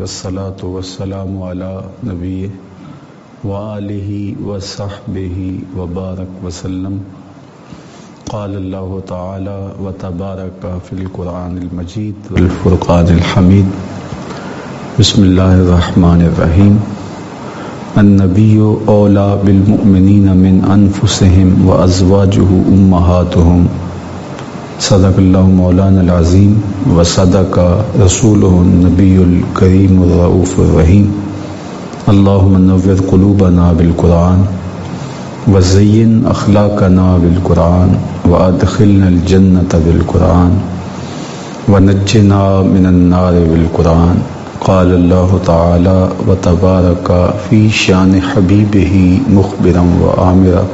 والصلاة والسلام على نبیہ وآلہ وصحبہ وبارک وسلم۔ قال اللہ تعالی وتبارک فی القرآن المجید والفرقان الحمید۔ بسم اللہ الرحمن الرحیم۔ النبی اولی بالمؤمنین من انفسہم وازواجہ امہاتہم۔ صدق اللہ مولانا العظیم وصدق رسولہ النبی الکریم الرؤوف الرحیم۔ اللہم نور قلوبنا بالقرآن وزین اخلاقنا بالقرآن وادخلنا الجنة بالقرآن ونجنا من النار بالقرآن۔ قال اللہ تعالی وتبارک فی شان حبیبہ مخبرا وآمرا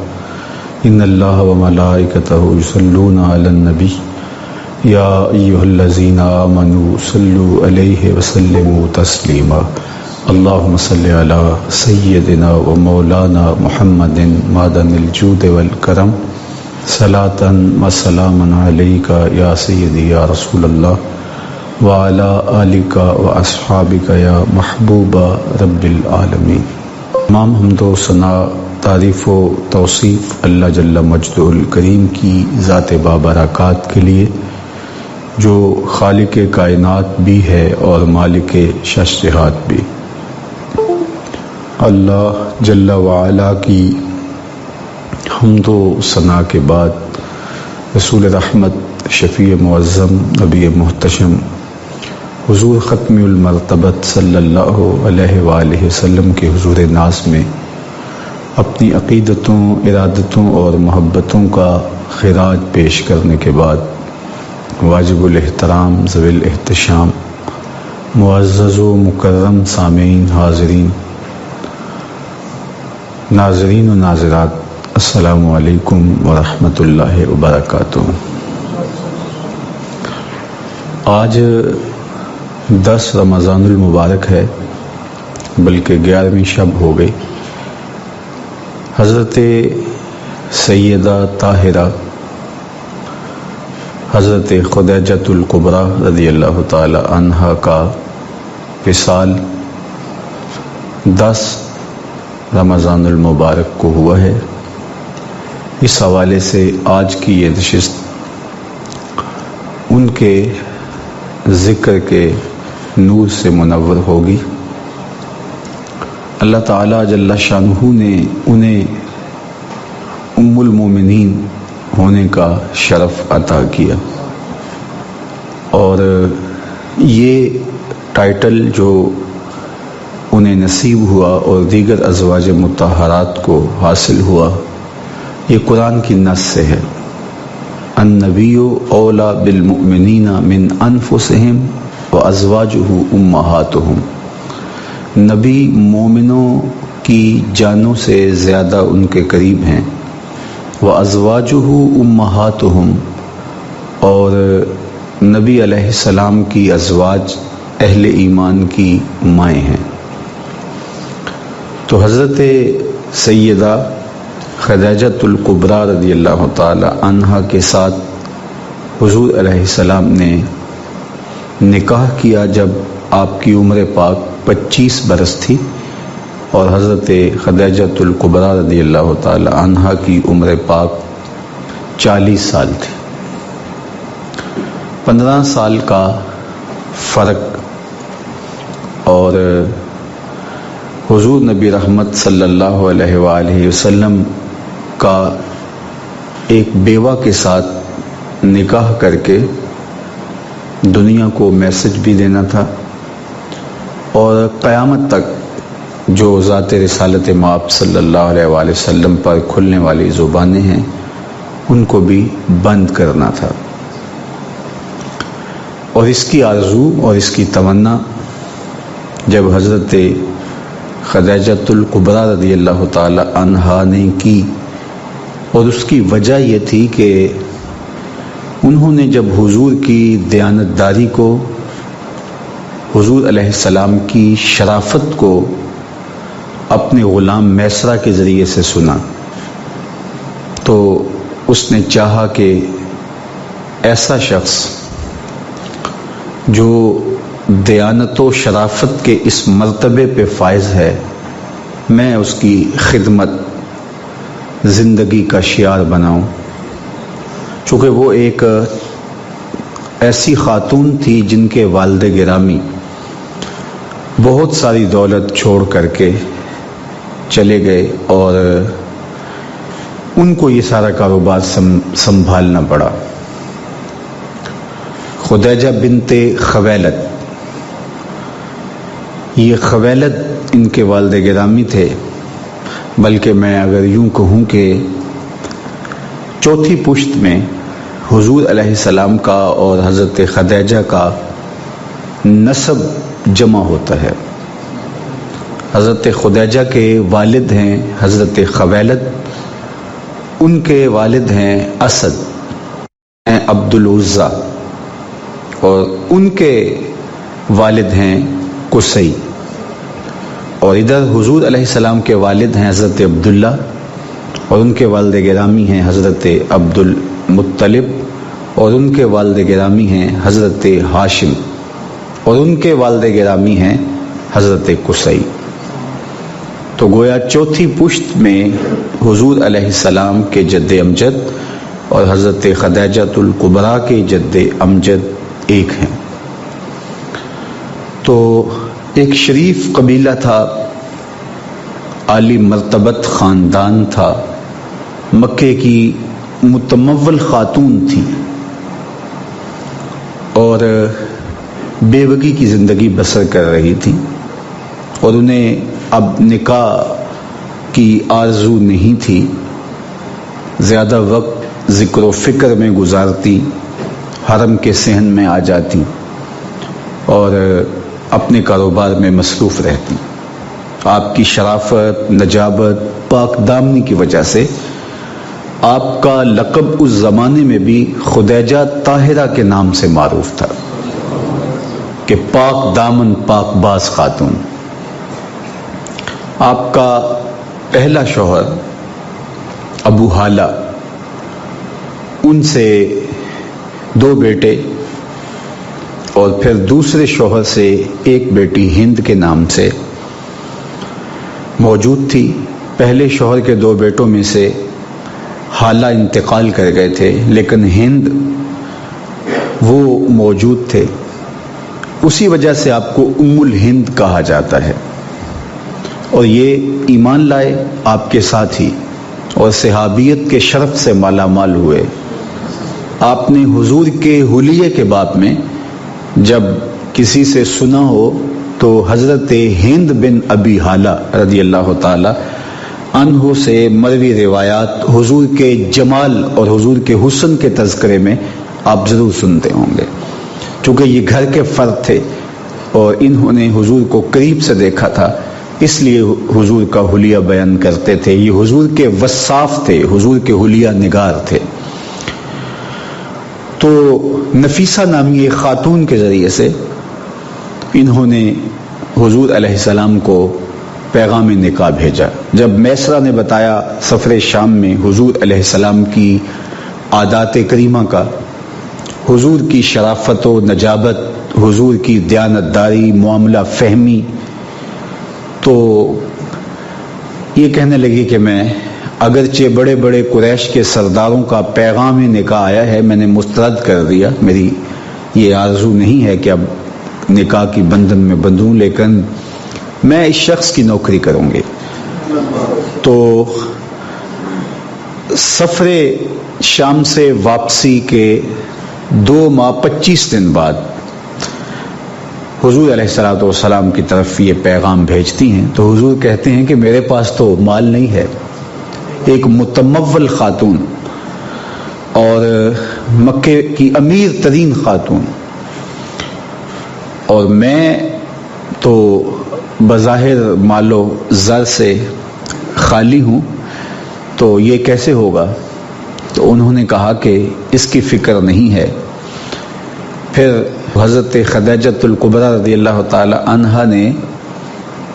ان اللہ وملائکتہ یصلون علی النبی یا ایہا الذین آمنوا صلوا علیہ وسلموا تسلیما۔ اللہم صل علی سیدنا و مولانا محمد معدن الجود والکرم صلاۃ و سلاما علیک یا سیدی یا رسول اللہ وعلی آلک و اصحابک یا محبوب رب العالمین۔ تمام حمد و ثنا، تعریف و توصیف اللہ جل مجدہ الکریم کی ذات بابرکات کے لیے، جو خالق کائنات بھی ہے اور مالک شش جہات بھی۔ اللہ جل وعلا کی حمد و ثنا کے بعد رسول رحمت، شفیع معظم، نبی محتشم حضور ختم المرتبت صلی اللہ علیہ وآلہ وسلم کے حضور ناز میں اپنی عقیدتوں، ارادتوں اور محبتوں کا خراج پیش کرنے کے بعد واجب الاحترام، ذوی الاحتشام، معزز و مکرم سامعین، حاضرین، ناظرین و ناظرات، السلام علیکم ورحمۃ اللہ وبرکاتہ۔ آج 10 رمضان المبارک ہے، بلکہ 11ویں شب ہو گئی۔ حضرت سیدہ طاہرہ حضرت خدیجۃ الکبریٰ رضی اللہ تعالی عنہا کا وصال 10 رمضان المبارک کو ہوا ہے۔ اس حوالے سے آج کی یہ نشست ان کے ذکر کے نور سے منور ہوگی۔ اللہ تعالیٰ جل شانہ نے انہیں ام المومنین ہونے کا شرف عطا کیا، اور یہ ٹائٹل جو انہیں نصیب ہوا اور دیگر ازواج مطہرات کو حاصل ہوا، یہ قرآن کی نص سے ہے۔ النبی اولی بالمؤمنین من انفسہم وازواجہ امہاتہم۔ نبی مومنوں کی جانوں سے زیادہ ان کے قریب ہیں، وازواجہ امہاتہم، اور نبی علیہ السلام کی ازواج اہل ایمان کی مائیں ہیں۔ تو حضرت سیدہ خدیجۃ الکبریٰ رضی اللہ تعالی عنہا کے ساتھ حضور علیہ السلام نے نکاح کیا جب آپ کی عمر پاک 25 برس تھی، اور حضرت خدیجۃ الکبریٰ رضی اللہ تعالی عنہا کی عمر پاک 40 سال تھی۔ 15 سال کا فرق، اور حضور نبی رحمت صلی اللہ علیہ وآلہ وسلم کا ایک بیوہ کے ساتھ نکاح کر کے دنیا کو میسج بھی دینا تھا، اور قیامت تک جو ذات رسالت مآب صلی اللہ علیہ وآلہ وسلم پر کھلنے والی زبانیں ہیں ان کو بھی بند کرنا تھا۔ اور اس کی آرزو اور اس کی تمنا جب حضرت خدیجۃ الکبریٰ رضی اللہ تعالی عنہا نے کی، اور اس کی وجہ یہ تھی کہ انہوں نے جب حضور کی دیانتداری کو، حضور علیہ السلام کی شرافت کو اپنے غلام میسرہ کے ذریعے سے سنا، تو اس نے چاہا کہ ایسا شخص جو دیانت و شرافت کے اس مرتبے پہ فائز ہے، میں اس کی خدمت زندگی کا شعار بناؤں، چونکہ وہ ایک ایسی خاتون تھی جن کے والد گرامی بہت ساری دولت چھوڑ کر کے چلے گئے اور ان کو یہ سارا کاروبار سنبھالنا پڑا۔ خدیجہ بنت خویلد، یہ خویلد ان کے والد گرامی تھے، بلکہ میں اگر یوں کہوں کہ چوتھی پشت میں حضور علیہ السلام کا اور حضرت خدیجہ کا نسب جمع ہوتا ہے۔ حضرت خدیجہ کے والد ہیں حضرت خویلد، ان کے والد ہیں اسد ہیں عبد العزیٰ، اور ان کے والد ہیں قصی، اور ادھر حضور علیہ السلام کے والد ہیں حضرت عبداللہ، اور ان کے والد گرامی ہیں حضرت عبد المطلب، اور ان کے والد گرامی ہیں حضرت ہاشم، اور ان کے والد گرامی ہیں حضرت قصی۔ تو گویا چوتھی پشت میں حضور علیہ السلام کے جد امجد اور حضرت خدیجۃ الکبریٰ کے جد امجد ایک ہیں۔ تو ایک شریف قبیلہ تھا، عالی مرتبت خاندان تھا، مکے کی متمول خاتون تھی اور بیوگی کی زندگی بسر کر رہی تھی، اور انہیں اب نکاح کی آرزو نہیں تھی، زیادہ وقت ذکر و فکر میں گزارتی، حرم کے صحن میں آ جاتی اور اپنے کاروبار میں مصروف رہتی۔ آپ کی شرافت، نجابت، پاک دامنی کی وجہ سے آپ کا لقب اس زمانے میں بھی خدیجہ طاہرہ کے نام سے معروف تھا کہ پاک دامن پاک باز خاتون۔ آپ کا پہلا شوہر ابو حالہ، ان سے 2 بیٹے، اور پھر دوسرے شوہر سے ایک بیٹی ہند کے نام سے موجود تھی۔ پہلے شوہر کے 2 بیٹوں میں سے حالہ انتقال کر گئے تھے، لیکن ہند وہ موجود تھے، اسی وجہ سے آپ کو ام الہند کہا جاتا ہے۔ اور یہ ایمان لائے آپ کے ساتھ ہی اور صحابیت کے شرف سے مالا مال ہوئے۔ آپ نے حضور کے حلیے کے باب میں جب کسی سے سنا ہو تو حضرت ہند بن ابی حالہ رضی اللہ تعالی عنہ سے مروی روایات حضور کے جمال اور حضور کے حسن کے تذکرے میں آپ ضرور سنتے ہوں گے، چونکہ یہ گھر کے فرد تھے اور انہوں نے حضور کو قریب سے دیکھا تھا، اس لیے حضور کا حلیہ بیان کرتے تھے۔ یہ حضور کے وصاف تھے، حضور کے حلیہ نگار تھے۔ تو نفیسہ نامی ایک خاتون کے ذریعے سے انہوں نے حضور علیہ السلام کو پیغام نکاح بھیجا۔ جب میسرہ نے بتایا سفر شام میں حضور علیہ السلام کی عادات کریمہ کا، حضور کی شرافت و نجابت، حضور کی دیانتداری، معاملہ فہمی، تو یہ کہنے لگی کہ میں اگرچہ بڑے بڑے قریش کے سرداروں کا پیغام نکاح آیا ہے، میں نے مسترد کر دیا، میری یہ آرزو نہیں ہے کہ اب نکاح کی بندھن میں بندھوں، لیکن میں اس شخص کی نوکری کروں گی۔ تو سفر شام سے واپسی کے 2 ماہ 25 دن بعد حضور علیہ السلام کی طرف یہ پیغام بھیجتی ہیں، تو حضور کہتے ہیں کہ میرے پاس تو مال نہیں ہے، ایک متمول خاتون اور مکے کی امیر ترین خاتون، اور میں تو بظاہر مال و زر سے خالی ہوں، تو یہ کیسے ہوگا؟ تو انہوں نے کہا کہ اس کی فکر نہیں ہے۔ پھر حضرت خدیجۃ الکبریٰ رضی اللہ تعالی عنہا نے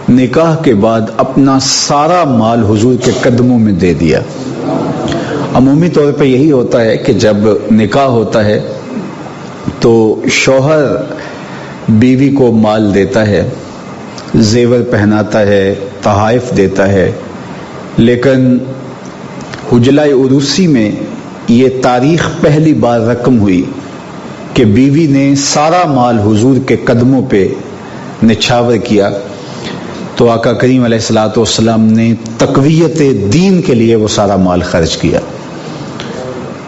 نکاح کے بعد اپنا سارا مال حضور کے قدموں میں دے دیا۔ عمومی طور پہ یہی ہوتا ہے کہ جب نکاح ہوتا ہے تو شوہر بیوی کو مال دیتا ہے، زیور پہناتا ہے، تحائف دیتا ہے، لیکن حجلہ عروسی میں یہ تاریخ پہلی بار رقم ہوئی کہ بیوی نے سارا مال حضور کے قدموں پہ نچھاور کیا، تو آقا کریم علیہ الصلوۃ والسلام نے تقویت دین کے لیے وہ سارا مال خرچ کیا۔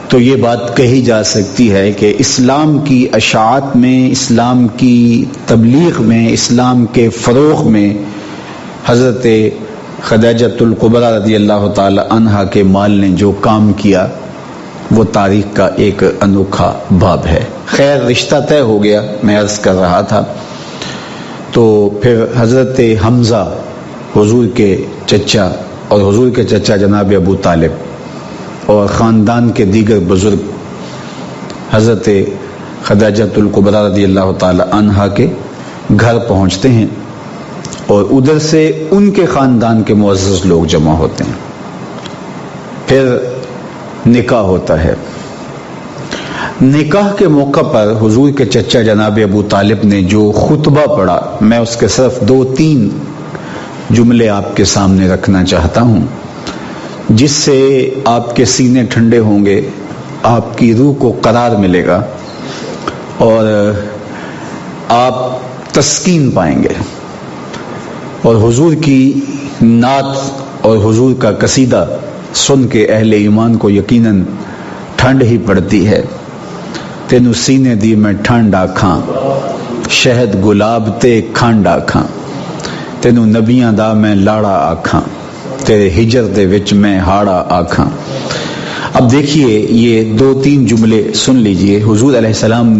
تو یہ بات کہی جا سکتی ہے کہ اسلام کی اشاعت میں، اسلام کی تبلیغ میں، اسلام کے فروغ میں حضرت خدیجۃ الکبریٰ رضی اللہ تعالی عنہا کے مال نے جو کام کیا وہ تاریخ کا ایک انوکھا باب ہے۔ خیر، رشتہ طے ہو گیا، میں عرض کر رہا تھا، تو پھر حضرت حمزہ حضور کے چچا اور حضور کے چچا جناب ابو طالب اور خاندان کے دیگر بزرگ حضرت خدیجۃ الکبریٰ رضی اللہ تعالی عنہا کے گھر پہنچتے ہیں اور ادھر سے ان کے خاندان کے معزز لوگ جمع ہوتے ہیں۔ پھر نکاح ہوتا ہے۔ نکاح کے موقع پر حضور کے چچا جناب ابو طالب نے جو خطبہ پڑھا، میں اس کے صرف 2-3 جملے آپ کے سامنے رکھنا چاہتا ہوں، جس سے آپ کے سینے ٹھنڈے ہوں گے، آپ کی روح کو قرار ملے گا اور آپ تسکین پائیں گے، اور حضور کی نعت اور حضور کا قصیدہ سن کے اہل ایمان کو یقیناً ٹھنڈ ہی پڑتی ہے۔ تینو سینے دی میں ٹھنڈ آکھاں، شہد گلاب تے کھنڈ آکھاں، تینو نبیاں دا میں لاڑا آکھاں، تیرے ہجر دے وچ میں ہاڑا آکھاں۔ اب دیکھیے یہ 2-3 جملے سن لیجئے حضور علیہ السلام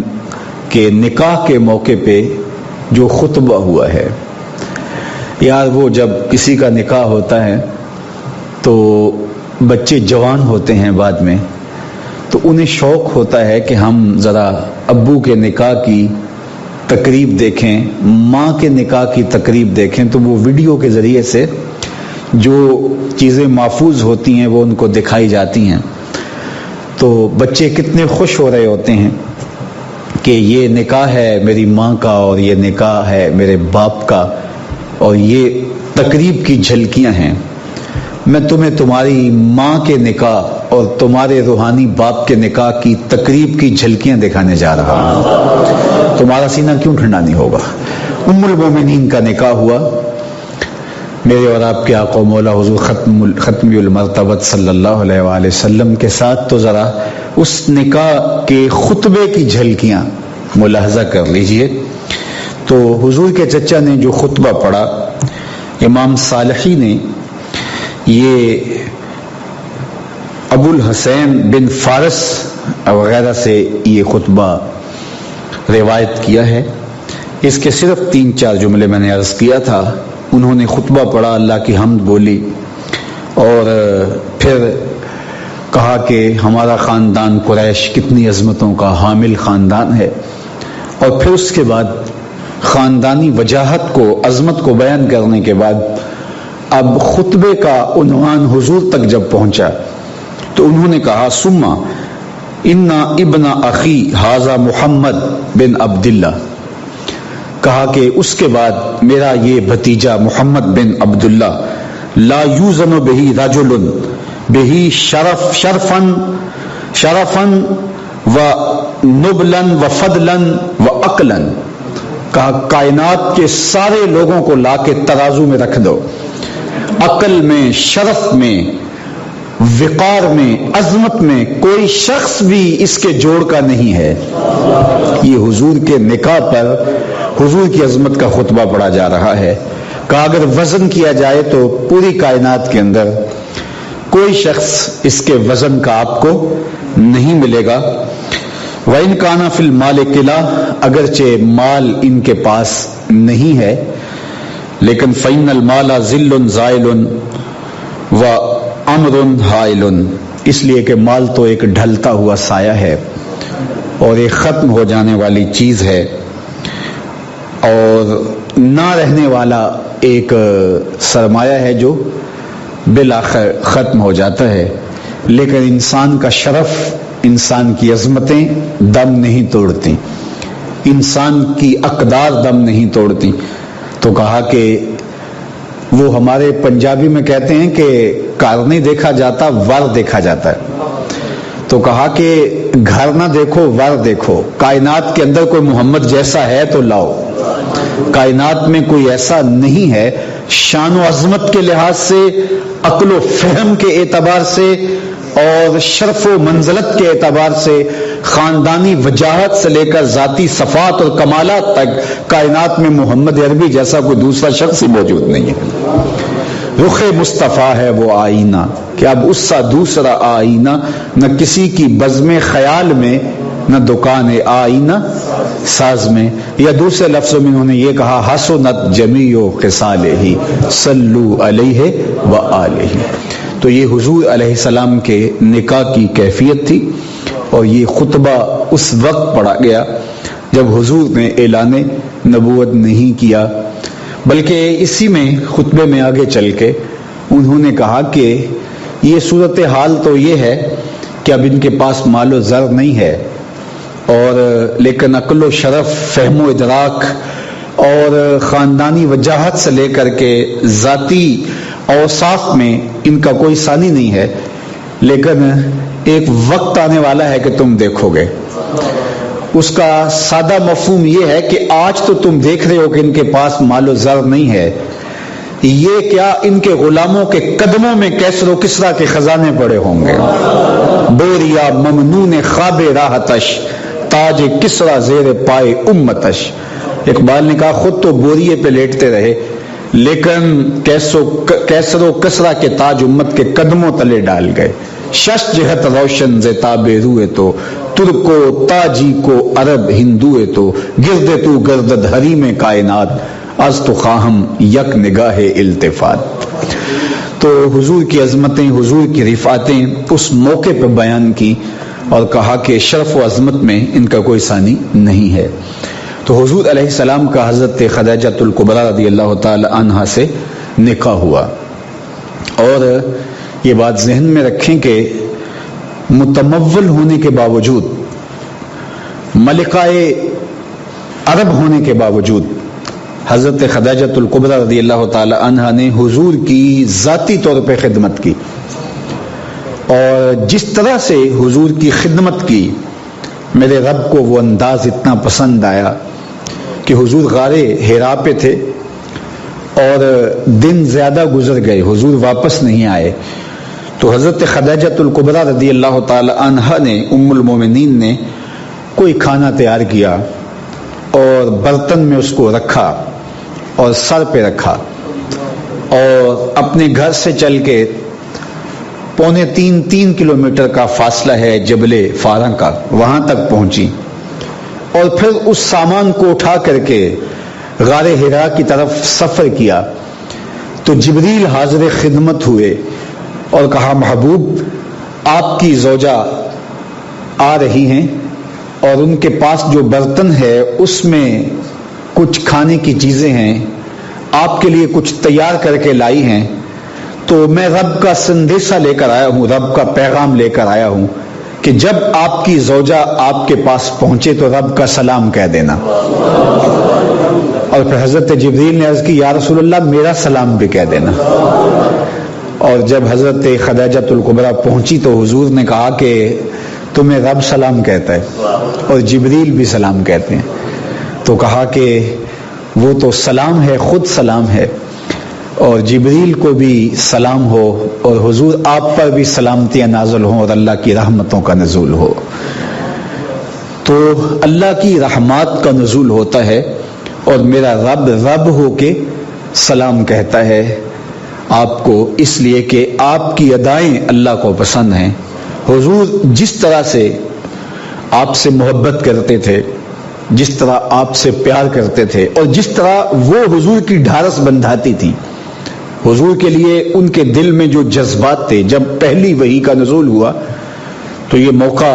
کے نکاح کے موقع پہ جو خطبہ ہوا ہے۔ یار وہ جب کسی کا نکاح ہوتا ہے تو بچے جوان ہوتے ہیں بعد میں، تو انہیں شوق ہوتا ہے کہ ہم ذرا ابو کے نکاح کی تقریب دیکھیں، ماں کے نکاح کی تقریب دیکھیں، تو وہ ویڈیو کے ذریعے سے جو چیزیں محفوظ ہوتی ہیں وہ ان کو دکھائی جاتی ہیں، تو بچے کتنے خوش ہو رہے ہوتے ہیں کہ یہ نکاح ہے میری ماں کا اور یہ نکاح ہے میرے باپ کا، اور یہ تقریب کی جھلکیاں ہیں۔ میں تمہیں تمہاری ماں کے نکاح اور تمہارے روحانی باپ کے نکاح کی تقریب کی جھلکیاں دکھانے جا رہا ہوں، تمہارا سینہ کیوں ٹھنڈا نہیں ہوگا۔ ام المومنین کا نکاح ہوا، میرے اور آپ کے آقا و مولا حضور ختم المرتبت صلی اللہ علیہ وآلہ وسلم کے ساتھ، تو ذرا اس نکاح کے خطبے کی جھلکیاں ملاحظہ کر لیجئے۔ تو حضور کے چچا نے جو خطبہ پڑھا، امام صالحی نے یہ ابو الحسین بن فارس وغیرہ سے یہ خطبہ روایت کیا ہے۔ اس کے صرف 3-4 جملے میں نے عرض کیا تھا۔ انہوں نے خطبہ پڑھا، اللہ کی حمد بولی، اور پھر کہا کہ ہمارا خاندان قریش کتنی عظمتوں کا حامل خاندان ہے، اور پھر اس کے بعد خاندانی وجاہت کو، عظمت کو بیان کرنے کے بعد اب خطبے کا عنوان حضور تک جب پہنچا تو انہوں نے کہا سما انا ابن اخی ھذا محمد بن عبداللہ، کہا کہ اس کے بعد میرا یہ بھتیجا محمد بن عبداللہ لا یوزن بہی رجل بہی شرفا و نبلا و فضلا و عقلا، کہا کائنات کے سارے لوگوں کو لا کے ترازو میں رکھ دو، عقل میں، شرف میں، وقار میں، عظمت میں کوئی شخص بھی اس کے جوڑ کا نہیں ہے۔ یہ حضور کے نکاح پر حضور کی عظمت کا خطبہ پڑھا جا رہا ہے، کہ اگر وزن کیا جائے تو پوری کائنات کے اندر کوئی شخص اس کے وزن کا آپ کو نہیں ملے گا۔ وَإِنْ كَانَ فِي الْمَالِ قِلَةٌ، اگرچہ مال ان کے پاس نہیں ہے، لیکن فَإِنَّ الْمَالَ ظِلٌّ زَائِلٌ وَأَمْرٌ حَائِلٌ، اس لیے کہ مال تو ایک ڈھلتا ہوا سایہ ہے اور ایک ختم ہو جانے والی چیز ہے، اور نہ رہنے والا ایک سرمایہ ہے جو بالآخر ختم ہو جاتا ہے، لیکن انسان کا شرف، انسان کی عظمتیں دم نہیں توڑتی۔ انسان کی اقدار دم نہیں توڑتی. تو کہا کہ وہ ہمارے پنجابی میں کہتے ہیں کہ کار نہیں دیکھا جاتا ور دیکھا جاتا ہے. تو کہا کہ گھر نہ دیکھو ور دیکھو. کائنات کے اندر کوئی محمد جیسا ہے تو لاؤ. کائنات میں کوئی ایسا نہیں ہے. شان و عظمت کے لحاظ سے، عقل و فہم کے اعتبار سے اور شرف و منزلت کے اعتبار سے، خاندانی وجاہت سے لے کر ذاتی صفات اور کمالات تک کائنات میں محمد عربی جیسا کوئی دوسرا شخص ہی موجود نہیں ہے. رخ مصطفیٰ ہے وہ آئینہ کہ اب اس سا دوسرا آئینہ نہ کسی کی بزم خیال میں نہ دکان آئینہ ساز میں. یا دوسرے لفظوں میں انہوں نے یہ کہا حسنت جمیع خصالہ صلو علیہ وآلہ. تو یہ حضور علیہ السلام کے نکاح کی کیفیت تھی، اور یہ خطبہ اس وقت پڑھا گیا جب حضور نے اعلان نبوت نہیں کیا، بلکہ اسی میں خطبے میں آگے چل کے انہوں نے کہا کہ یہ صورتحال تو یہ ہے کہ اب ان کے پاس مال و زر نہیں ہے، اور لیکن عقل و شرف، فہم و ادراک اور خاندانی وجاہت سے لے کر کے ذاتی اوصاف میں ان کا کوئی ثانی نہیں ہے. لیکن ایک وقت آنے والا ہے کہ تم دیکھو گے. اس کا سادہ مفہوم یہ ہے کہ آج تو تم دیکھ رہے ہو کہ ان کے پاس مال و زر نہیں ہے، یہ کیا ان کے غلاموں کے قدموں میں کیسر و کسرا کے خزانے پڑے ہوں گے. بوریا ممنون خواب راحتش تاج کسرا زیر پائے امتش. اقبال نے کہا خود تو بوریے پہ لیٹتے رہے، لیکن کیسر و کسرا کے تاج امت کے قدموں تلے ڈال گئے. شش جہت روشن زتاب روئے تو ترکو تاجی کو عرب ہندوئے تو گرد تو گردد حریم کائنات از تو خواہم یک نگاہ التفات. تو حضور کی عظمتیں، حضور کی رفعتیں اس موقع پہ بیان کی اور کہا کہ شرف و عظمت میں ان کا کوئی ثانی نہیں ہے. تو حضور علیہ السلام کا حضرت خدیجہ الکبریٰ رضی اللہ تعالی عنہا سے نکاح ہوا. اور یہ بات ذہن میں رکھیں کہ متمول ہونے کے باوجود، ملکہ عرب ہونے کے باوجود، حضرت خدیجہ الکبریٰ رضی اللہ تعالی عنہا نے حضور کی ذاتی طور پہ خدمت کی. اور جس طرح سے حضور کی خدمت کی، میرے رب کو وہ انداز اتنا پسند آیا کہ حضور غار حرا پہ تھے اور دن زیادہ گزر گئے، حضور واپس نہیں آئے. تو حضرت خدیجہ الکبریٰ رضی اللہ تعالی عنہا نے، ام المومنین نے کوئی کھانا تیار کیا اور برتن میں اس کو رکھا اور سر پہ رکھا، اور اپنے گھر سے چل کے 2.25 کلومیٹر کا فاصلہ ہے جبل فاراں کا، وہاں تک پہنچی، اور پھر اس سامان کو اٹھا کر کے غار حرا کی طرف سفر کیا. تو جبریل حاضر خدمت ہوئے اور کہا محبوب آپ کی زوجہ آ رہی ہیں اور ان کے پاس جو برتن ہے اس میں کچھ کھانے کی چیزیں ہیں، آپ کے لیے کچھ تیار کر کے لائی ہیں. تو میں رب کا سندیشہ لے کر آیا ہوں، رب کا پیغام لے کر آیا ہوں کہ جب آپ کی زوجہ آپ کے پاس پہنچے تو رب کا سلام کہہ دینا. اور پھر حضرت جبریل نے عرض کی یا رسول اللہ میرا سلام بھی کہہ دینا. اور جب حضرت خدیجہ الکبریٰ پہنچی تو حضور نے کہا کہ تمہیں رب سلام کہتا ہے اور جبریل بھی سلام کہتے ہیں. تو کہا کہ وہ تو سلام ہے، خود سلام ہے، اور جبریل کو بھی سلام ہو، اور حضور آپ پر بھی سلامتیاں نازل ہوں اور اللہ کی رحمتوں کا نزول ہو. تو اللہ کی رحمات کا نزول ہوتا ہے اور میرا رب رب ہو کے سلام کہتا ہے آپ کو، اس لیے کہ آپ کی ادائیں اللہ کو پسند ہیں. حضور جس طرح سے آپ سے محبت کرتے تھے، جس طرح آپ سے پیار کرتے تھے، اور جس طرح وہ حضور کی ڈھارس بندھاتی تھی، حضور کے لیے ان کے دل میں جو جذبات تھے. جب پہلی وحی کا نزول ہوا تو یہ موقع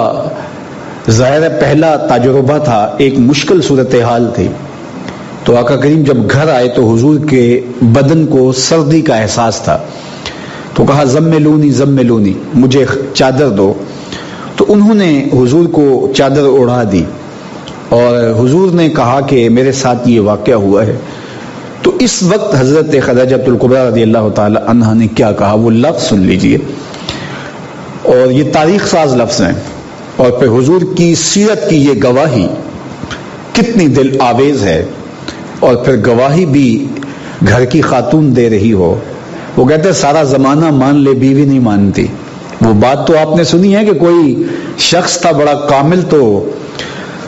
ظاہر پہلا تجربہ تھا، ایک مشکل صورتحال تھی. تو آقا کریم جب گھر آئے تو حضور کے بدن کو سردی کا احساس تھا. تو کہا زملونی زملونی، مجھے چادر دو. تو انہوں نے حضور کو چادر اڑا دی اور حضور نے کہا کہ میرے ساتھ یہ واقعہ ہوا ہے، تو اس وقت حضرت خدیجہ الکبریٰ رضی اللہ تعالی عنہا نے کیا کہا وہ لفظ سن لیجئے، اور یہ تاریخ ساز لفظ ہیں، اور پھر حضور کی سیرت کی یہ گواہی کتنی دل آویز ہے، اور پھر گواہی بھی گھر کی خاتون دے رہی ہو۔ وہ کہتے ہیں سارا زمانہ مان لے بیوی نہیں مانتی۔ وہ بات تو آپ نے سنی ہے کہ کوئی شخص تھا بڑا کامل، تو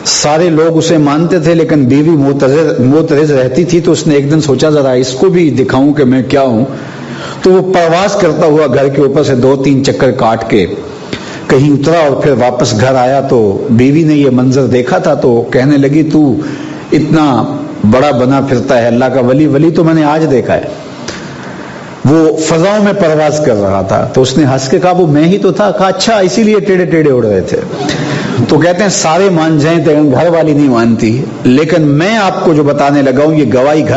سارے لوگ اسے مانتے تھے لیکن بیوی معترض رہتی تھی، تو اس نے ایک دن سوچا ذرا اس کو بھی دکھاؤں کہ میں کیا ہوں، تو وہ پرواز کرتا ہوا گھر کے اوپر سے 2-3 چکر کاٹ کے کہیں اترا، اور پھر واپس گھر آیا تو بیوی نے یہ منظر دیکھا تھا، تو کہنے لگی تو اتنا بڑا بنا پھرتا ہے، اللہ کا ولی تو میں نے آج دیکھا ہے۔ وہ فضاؤں میں پرواز کر رہا تھا، تو اس نے ہنس کے کہا وہ میں ہی تو تھا۔ کہا اچھا اسی لیے ٹیڑے ٹیڑے اڑ رہے تھے۔ تو کہتے ہیں سارے مان جائیں تو گھر والی نہیں مانتی، لیکن میں آپ کو جو بتانے لگا ہوں یہ گواہی گھر